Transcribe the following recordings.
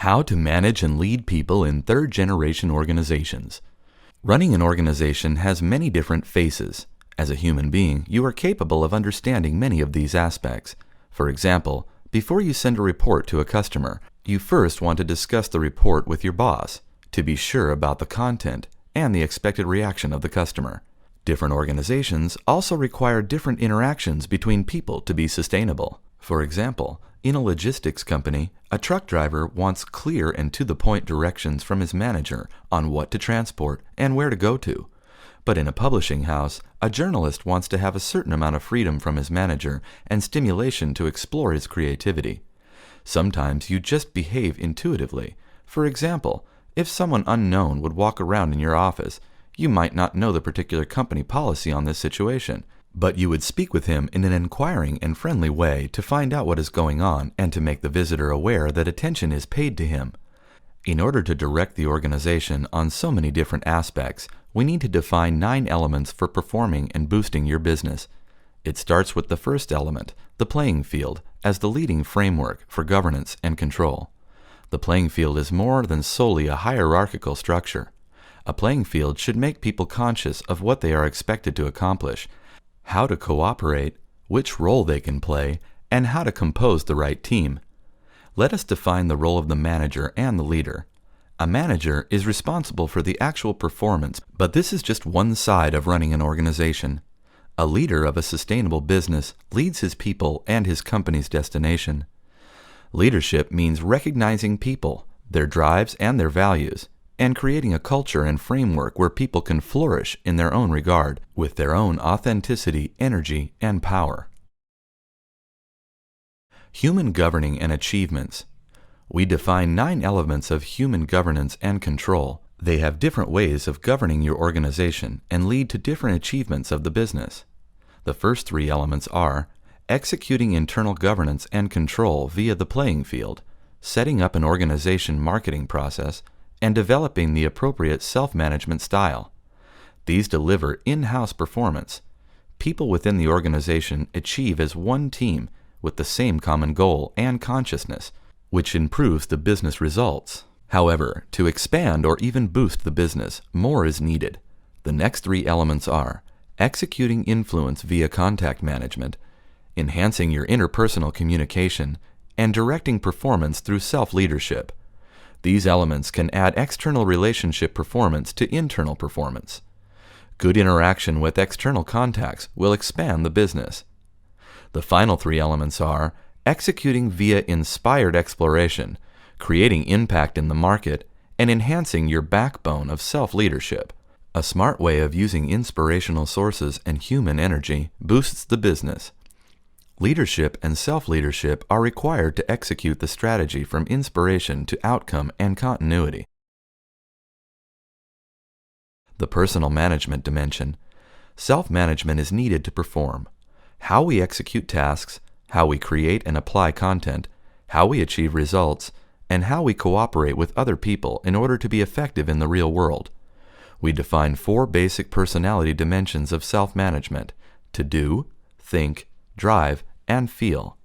How to manage and lead people in third-generation organizations. Running an organization has many different faces. As a human being, you are capable of understanding many of these aspects. For example, before you send a report to a customer, you first want to discuss the report with your boss to be sure about the content and the expected reaction of the customer. Different organizations also require different interactions between people to be sustainable. For example, in a logistics company, a truck driver wants clear and to-the-point directions from his manager on what to transport and where to go to. But in a publishing house, a journalist wants to have a certain amount of freedom from his manager and stimulation to explore his creativity. Sometimes you just behave intuitively. For example, if someone unknown would walk around in your office, you might not know the particular company policy on this situation, but you would speak with him in an inquiring and friendly way to find out what is going on and to make the visitor aware that attention is paid to him. In order to direct the organization on so many different aspects, we need to define 9 elements for performing and boosting your business. It starts with the first element, the playing field, as the leading framework for governance and control. The playing field is more than solely a hierarchical structure. A playing field should make people conscious of what they are expected to accomplish, how to cooperate, which role they can play, and how to compose the right team. Let us define the role of the manager and the leader. A manager is responsible for the actual performance, but this is just one side of running an organization. A leader of a sustainable business leads his people and his company's destination. Leadership means recognizing people, their drives and their values, and creating a culture and framework where people can flourish in their own regard, with their own authenticity, energy, and power. Human governing and achievements. We define 9 elements of human governance and control. They have different ways of governing your organization and lead to different achievements of the business. The first 3 elements are executing internal governance and control via the playing field, setting up an organization marketing process, and developing the appropriate self-management style. These deliver in-house performance. People within the organization achieve as one team with the same common goal and consciousness, which improves the business results. However, to expand or even boost the business, more is needed. The next 3 elements are executing influence via contact management, enhancing your interpersonal communication, and directing performance through self-leadership. These elements can add external relationship performance to internal performance. Good interaction with external contacts will expand the business. The final 3 elements are executing via inspired exploration, creating impact in the market, and enhancing your backbone of self-leadership. A smart way of using inspirational sources and human energy boosts the business. Leadership and self-leadership are required to execute the strategy from inspiration to outcome and continuity. The personal management dimension. Self-management is needed to perform. How we execute tasks, how we create and apply content, how we achieve results, and how we cooperate with other people in order to be effective in the real world. We define 4 basic personality dimensions of self-management: to do, think, drive, and feel.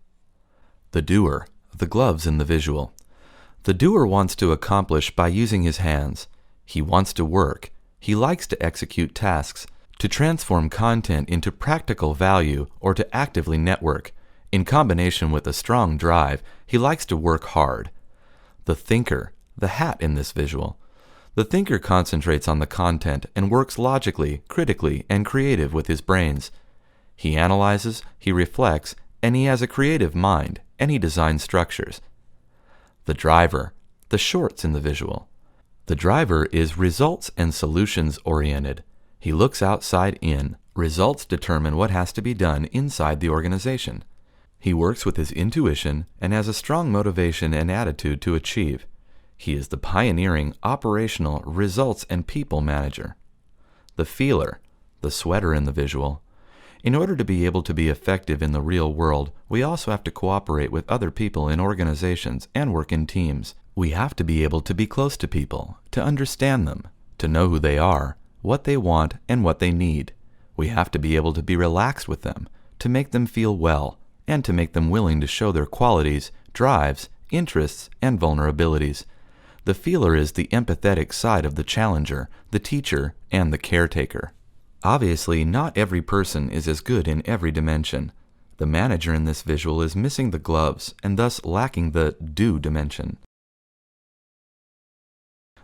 The doer, the gloves in the visual. The doer wants to accomplish by using his hands. He wants to work. He likes to execute tasks, to transform content into practical value, or to actively network. In combination with a strong drive, he likes to work hard. The thinker, the hat in this visual. The thinker concentrates on the content and works logically, critically, and creative with his brains. He analyzes, he reflects, and he has a creative mind, and he designs structures. The driver, the shorts in the visual. The driver is results and solutions oriented. He looks outside in. Results determine what has to be done inside the organization. He works with his intuition and has a strong motivation and attitude to achieve. He is the pioneering, operational, results and people manager. The feeler, the sweater in the visual. In order to be able to be effective in the real world, we also have to cooperate with other people in organizations and work in teams. We have to be able to be close to people, to understand them, to know who they are, what they want, and what they need. We have to be able to be relaxed with them, to make them feel well, and to make them willing to show their qualities, drives, interests, and vulnerabilities. The feeler is the empathetic side of the challenger, the teacher, and the caretaker. Obviously, not every person is as good in every dimension. The manager in this visual is missing the gloves and thus lacking the do dimension.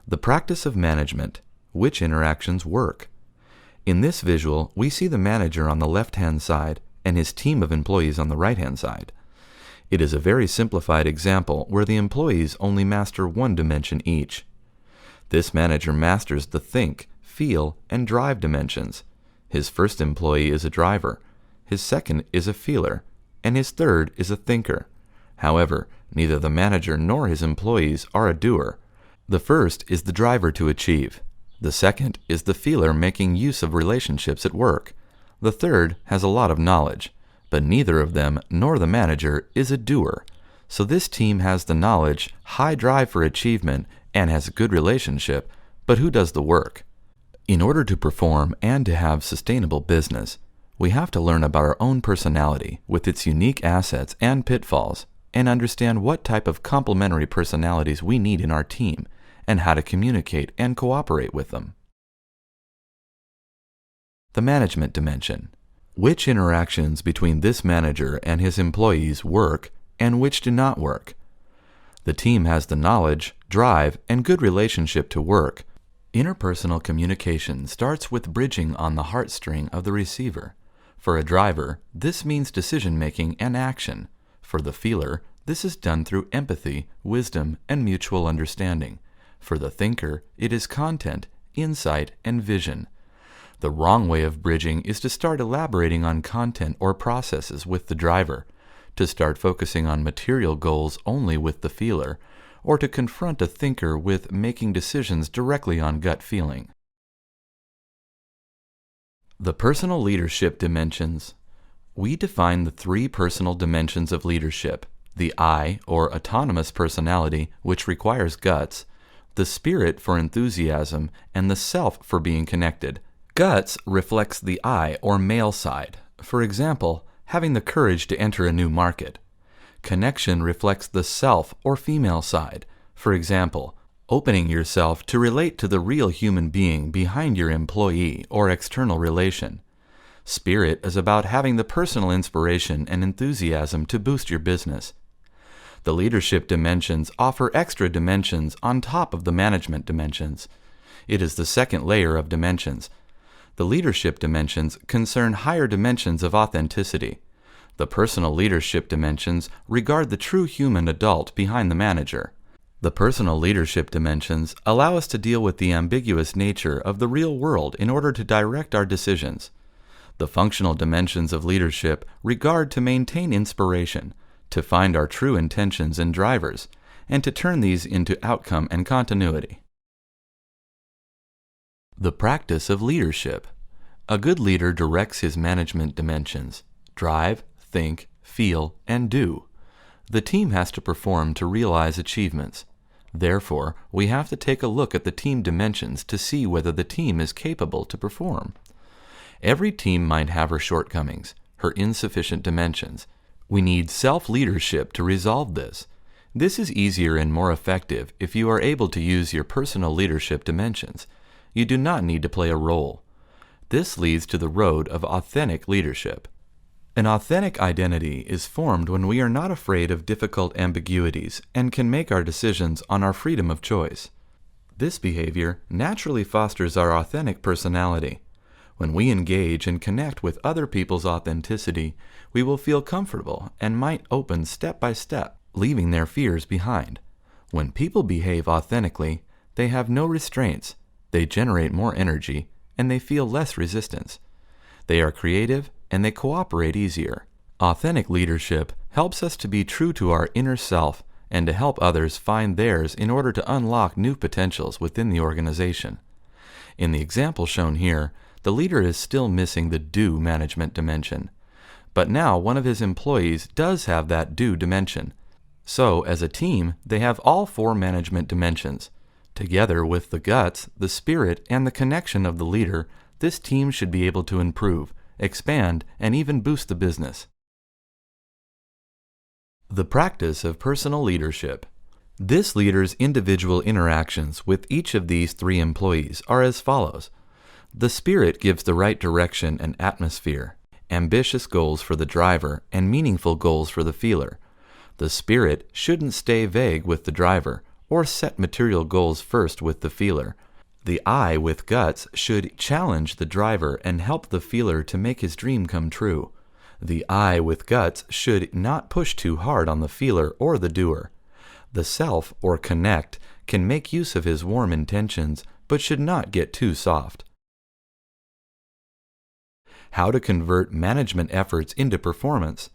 The practice of management. Which interactions work? In this visual, we see the manager on the left-hand side and his team of employees on the right-hand side. It is a very simplified example where the employees only master one dimension each. This manager masters the think, feel, and drive dimensions. His first employee is a driver, his second is a feeler, and his third is a thinker. However, neither the manager nor his employees are a doer. The first is the driver to achieve. The second is the feeler making use of relationships at work. The third has a lot of knowledge, but neither of them nor the manager is a doer. So this team has the knowledge, high drive for achievement, and has a good relationship, but who does the work? In order to perform and to have sustainable business, we have to learn about our own personality with its unique assets and pitfalls, and understand what type of complementary personalities we need in our team, and how to communicate and cooperate with them. The management dimension. Which interactions between this manager and his employees work and which do not work? The team has the knowledge, drive, and good relationship to work. Interpersonal communication starts with bridging on the heartstring of the receiver. For a driver, this means decision-making and action. For the feeler, this is done through empathy, wisdom, and mutual understanding. For the thinker, it is content, insight, and vision. The wrong way of bridging is to start elaborating on content or processes with the driver, to start focusing on material goals only with the feeler, or to confront a thinker with making decisions directly on gut feeling. The personal leadership dimensions. We define the three personal dimensions of leadership: the I, or autonomous personality, which requires guts, the spirit for enthusiasm, and the self for being connected. Guts reflects the I, or male side. For example, having the courage to enter a new market. Connection reflects the self, or female side. For example, opening yourself to relate to the real human being behind your employee or external relation. Spirit is about having the personal inspiration and enthusiasm to boost your business. The leadership dimensions offer extra dimensions on top of the management dimensions. It is the second layer of dimensions. The leadership dimensions concern higher dimensions of authenticity. The personal leadership dimensions regard the true human adult behind the manager. The personal leadership dimensions allow us to deal with the ambiguous nature of the real world in order to direct our decisions. The functional dimensions of leadership regard to maintain inspiration, to find our true intentions and drivers, and to turn these into outcome and continuity. The practice of leadership. A good leader directs his management dimensions: drive, think, feel, and do. The team has to perform to realize achievements. Therefore, we have to take a look at the team dimensions to see whether the team is capable to perform. Every team might have her shortcomings, her insufficient dimensions. We need self-leadership to resolve this. This is easier and more effective if you are able to use your personal leadership dimensions. You do not need to play a role. This leads to the road of authentic leadership. An authentic identity is formed when we are not afraid of difficult ambiguities and can make our decisions on our freedom of choice. This behavior naturally fosters our authentic personality. When we engage and connect with other people's authenticity, we will feel comfortable and might open step by step, leaving their fears behind. When people behave authentically, they have no restraints, they generate more energy, and they feel less resistance. They are creative, and they cooperate easier. Authentic leadership helps us to be true to our inner self and to help others find theirs in order to unlock new potentials within the organization. In the example shown here, the leader is still missing the do management dimension. But now one of his employees does have that do dimension. So, as a team, they have all four management dimensions. Together with the guts, the spirit, and the connection of the leader, this team should be able to improve, expand, and even boost the business. The practice of personal leadership. This leader's individual interactions with each of these three employees are as follows. The spirit gives the right direction and atmosphere, ambitious goals for the driver and meaningful goals for the feeler. The spirit shouldn't stay vague with the driver or set material goals first with the feeler. The I with guts should challenge the driver and help the feeler to make his dream come true. The I with guts should not push too hard on the feeler or the doer. The self, or connect, can make use of his warm intentions, but should not get too soft. How to convert management efforts into performance.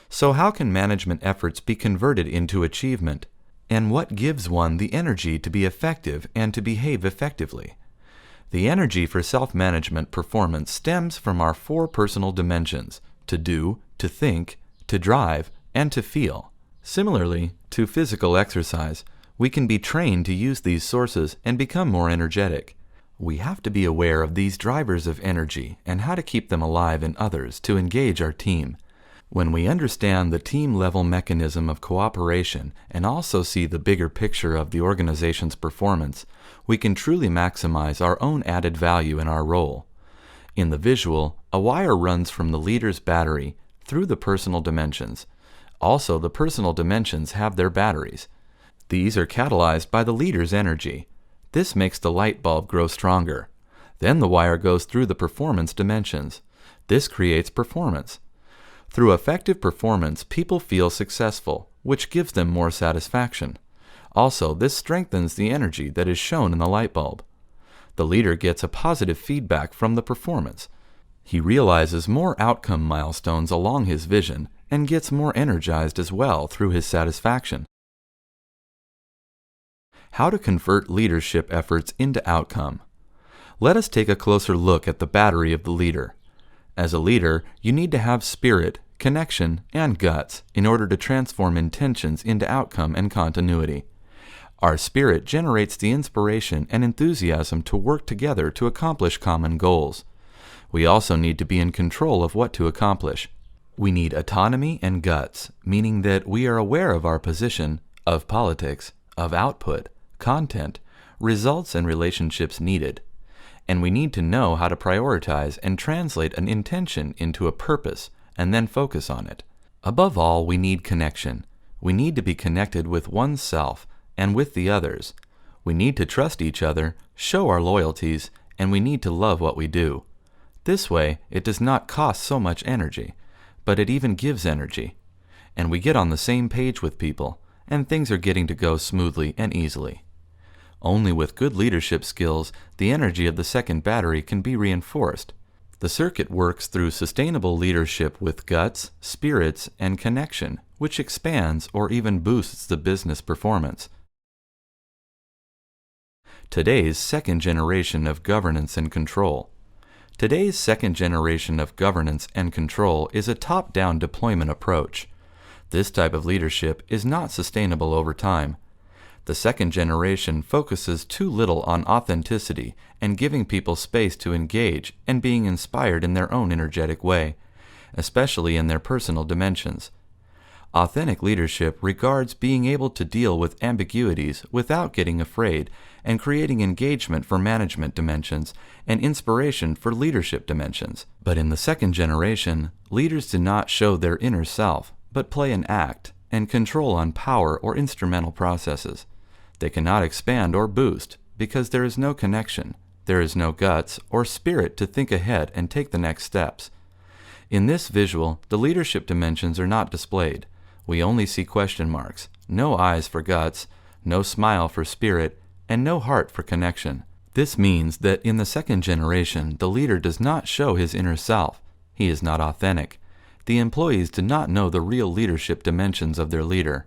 So how can management efforts be converted into achievement? And what gives one the energy to be effective and to behave effectively? The energy for self-management performance stems from our four personal dimensions: to do, to think, to drive, and to feel. Similarly to physical exercise, we can be trained to use these sources and become more energetic. We have to be aware of these drivers of energy and how to keep them alive in others to engage our team. When we understand the team-level mechanism of cooperation and also see the bigger picture of the organization's performance, we can truly maximize our own added value in our role. In the visual, a wire runs from the leader's battery through the personal dimensions. Also, the personal dimensions have their batteries. These are catalyzed by the leader's energy. This makes the light bulb grow stronger. Then the wire goes through the performance dimensions. This creates performance. Through effective performance, people feel successful, which gives them more satisfaction. Also, this strengthens the energy that is shown in the light bulb. The leader gets a positive feedback from the performance. He realizes more outcome milestones along his vision and gets more energized as well through his satisfaction. How to convert leadership efforts into outcome. Let us take a closer look at the battery of the leader. As a leader, you need to have spirit, connection, and guts in order to transform intentions into outcome and continuity. Our spirit generates the inspiration and enthusiasm to work together to accomplish common goals. We also need to be in control of what to accomplish. We need autonomy and guts, meaning that we are aware of our position, of politics, of output, content, results, and relationships needed. And we need to know how to prioritize and translate an intention into a purpose and then focus on it. Above all, we need connection. We need to be connected with oneself and with the others. We need to trust each other, show our loyalties, and we need to love what we do. This way, it does not cost so much energy, but it even gives energy. And we get on the same page with people, and things are getting to go smoothly and easily. Only with good leadership skills, the energy of the second battery can be reinforced. The circuit works through sustainable leadership with guts, spirits, and connection, which expands or even boosts the business performance. Today's second generation of governance and control. Today's second generation of governance and control is a top-down deployment approach. This type of leadership is not sustainable over time. The second generation focuses too little on authenticity and giving people space to engage and being inspired in their own energetic way, especially in their personal dimensions. Authentic leadership regards being able to deal with ambiguities without getting afraid and creating engagement for management dimensions and inspiration for leadership dimensions. But in the second generation, leaders do not show their inner self, but play an act and control on power or instrumental processes. They cannot expand or boost because there is no connection, there is no guts or spirit to think ahead and take the next steps. In this visual, the leadership dimensions are not displayed. We only see question marks, no eyes for guts, no smile for spirit, and no heart for connection. This means that in the second generation, the leader does not show his inner self. He is not authentic. The employees do not know the real leadership dimensions of their leader.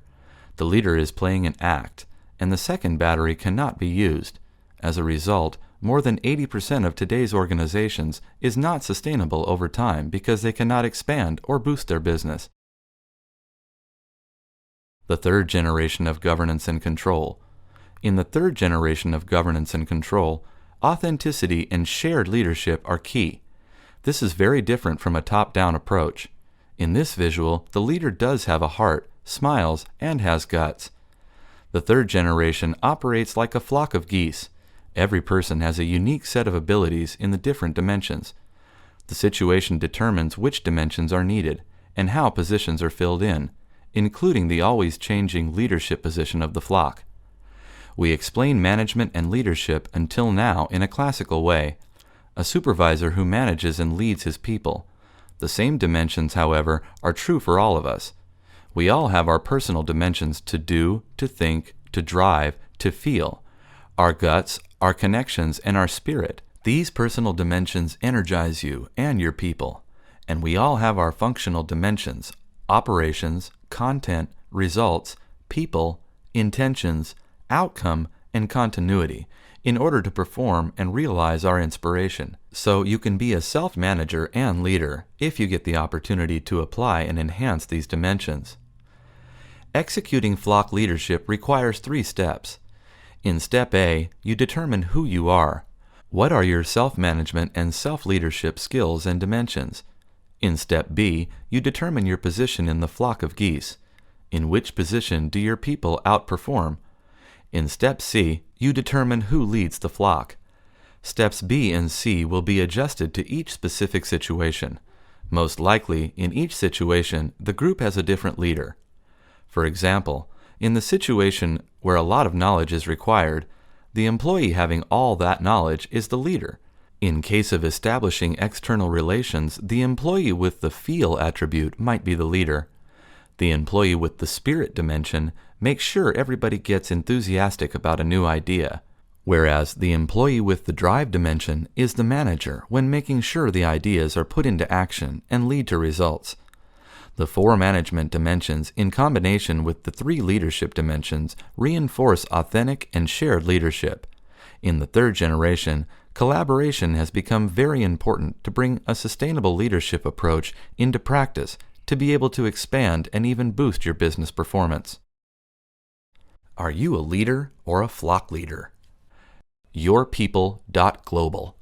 The leader is playing an act, and the second battery cannot be used. As a result, more than 80% of today's organizations is not sustainable over time because they cannot expand or boost their business. The third generation of governance and control. In the third generation of governance and control, authenticity and shared leadership are key. This is very different from a top-down approach. In this visual, the leader does have a heart, smiles, and has guts. The third generation operates like a flock of geese. Every person has a unique set of abilities in the different dimensions. The situation determines which dimensions are needed and how positions are filled in, including the always changing leadership position of the flock. We explain management and leadership until now in a classical way, a supervisor who manages and leads his people. The same dimensions, however, are true for all of us. We all have our personal dimensions to do, to think, to drive, to feel, our guts, our connections, and our spirit. These personal dimensions energize you and your people, and we all have our functional dimensions, operations, content, results, people, intentions, outcome, and continuity, in order to perform and realize our inspiration. So you can be a self-manager and leader if you get the opportunity to apply and enhance these dimensions. Executing flock leadership requires 3 steps. In step A, you determine who you are. What are your self-management and self-leadership skills and dimensions? In step B, you determine your position in the flock of geese. In which position do your people outperform? In step C, you determine who leads the flock. Steps B and C will be adjusted to each specific situation. Most likely, in each situation, the group has a different leader. For example, in the situation where a lot of knowledge is required, the employee having all that knowledge is the leader. In case of establishing external relations, the employee with the feel attribute might be the leader. The employee with the spirit dimension makes sure everybody gets enthusiastic about a new idea, whereas the employee with the drive dimension is the manager when making sure the ideas are put into action and lead to results. The 4 management dimensions, in combination with the 3 leadership dimensions, reinforce authentic and shared leadership. In the third generation, collaboration has become very important to bring a sustainable leadership approach into practice to be able to expand and even boost your business performance. Are you a leader or a flock leader? YourPeople.global